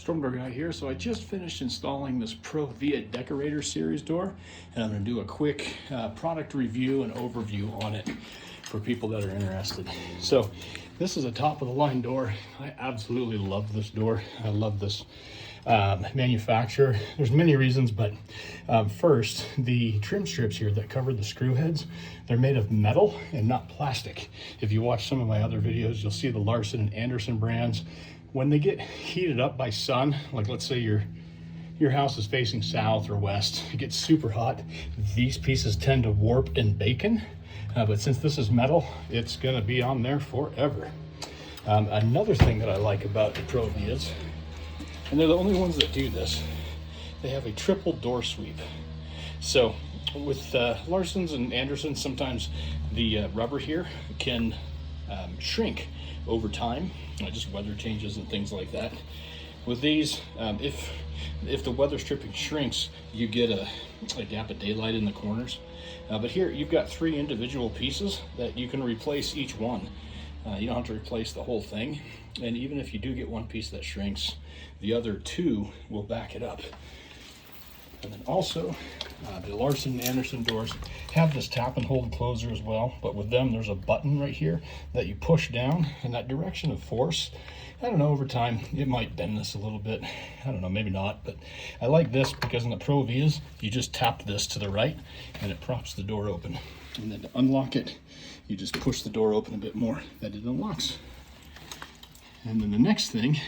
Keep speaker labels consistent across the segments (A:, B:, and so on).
A: Storm Door Guy here. So I just finished installing this ProVia Decorator series door, and I'm going to do a quick product review and overview on it for people that are interested. So this is a top of the line door. I absolutely love this door. I love this manufacturer. There's many reasons, but first, the trim strips here that cover the screw heads, they're made of metal and not plastic. If you watch some of my other videos, you'll see the Larson and Anderson brands. When they get heated up by sun, like let's say your house is facing south or west, it gets super hot, these pieces tend to warp and bacon. But since this is metal, it's gonna be on there forever. Another thing that I like about the ProVias, and they're the only ones that do this, they have a triple door sweep. So with Larson's and Anderson's, sometimes the rubber here can shrink over time, just weather changes and things like that. With these, if the weather stripping shrinks, you get a gap of daylight in the corners. But here you've got 3 individual pieces that you can replace each one. You don't have to replace the whole thing. And even if you do get one piece that shrinks, the other 2 will back it up. And then also, the Larson and Anderson doors have this tap and hold closer as well, but with them there's a button right here that you push down, and that direction of force, I don't know, over time it might bend this a little bit. I don't know, maybe not, but I like this because in the ProVias you just tap this to the right and it props the door open. And then to unlock it, you just push the door open a bit more, that it unlocks. And then the next thing,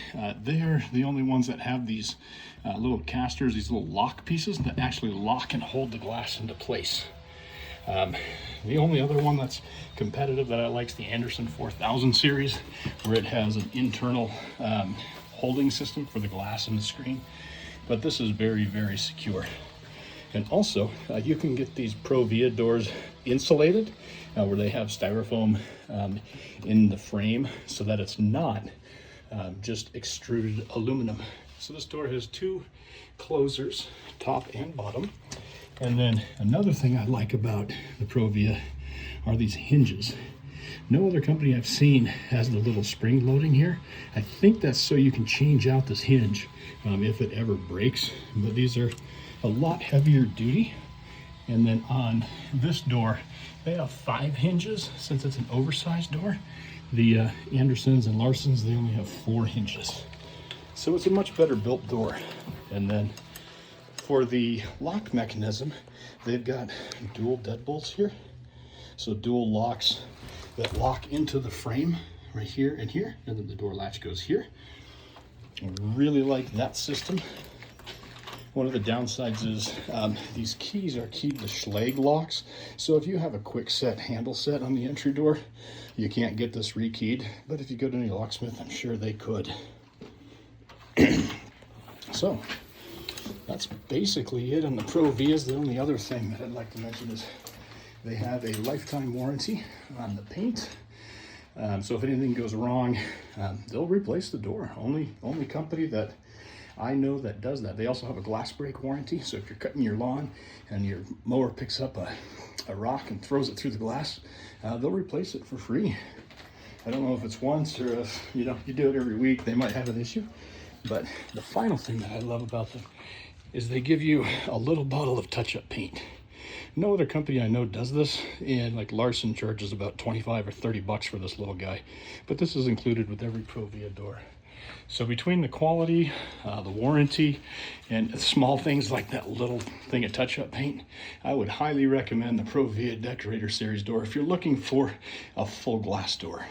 A: they're the only ones that have these little casters, these little lock pieces that actually lock and hold the glass into place. The only other one that's competitive that I like is the Anderson 4000 series, where it has an internal holding system for the glass and the screen. But this is very, very secure. And also, you can get these ProVia doors insulated, where they have styrofoam in the frame so that it's not just extruded aluminum. So this door has 2 closers, top and bottom. And then another thing I like about the ProVia are these hinges. No other company I've seen has the little spring loading here. I think that's so you can change out this hinge if it ever breaks. But these are a lot heavier duty. And then on this door, they have 5 hinges since it's an oversized door. The Andersons and Larsons, they only have 4 hinges. So it's a much better built door. And then for the lock mechanism, they've got dual deadbolts here. So dual locks that lock into the frame right here and here, and then the door latch goes here. I really like that system. One of the downsides is these keys are keyed to Schlage locks. So if you have a quick set handle set on the entry door, you can't get this rekeyed. But if you go to any locksmith, I'm sure they could. So that's basically it on the ProVias. The only other thing that I'd like to mention is they have a lifetime warranty on the paint. So if anything goes wrong, they'll replace the door. Only company that I know that does that. They also have a glass break warranty. So if you're cutting your lawn and your mower picks up a rock and throws it through the glass, they'll replace it for free. I don't know if it's once or if you do it every week, they might have an issue. But the final thing that I love about them is they give you a little bottle of touch-up paint. No other company I know does this, and like Larson charges about 25 or 30 bucks for this little guy. But this is included with every ProVia door. So between the quality, the warranty, and small things like that little thing of touch-up paint, I would highly recommend the ProVia Decorator series door if you're looking for a full glass door.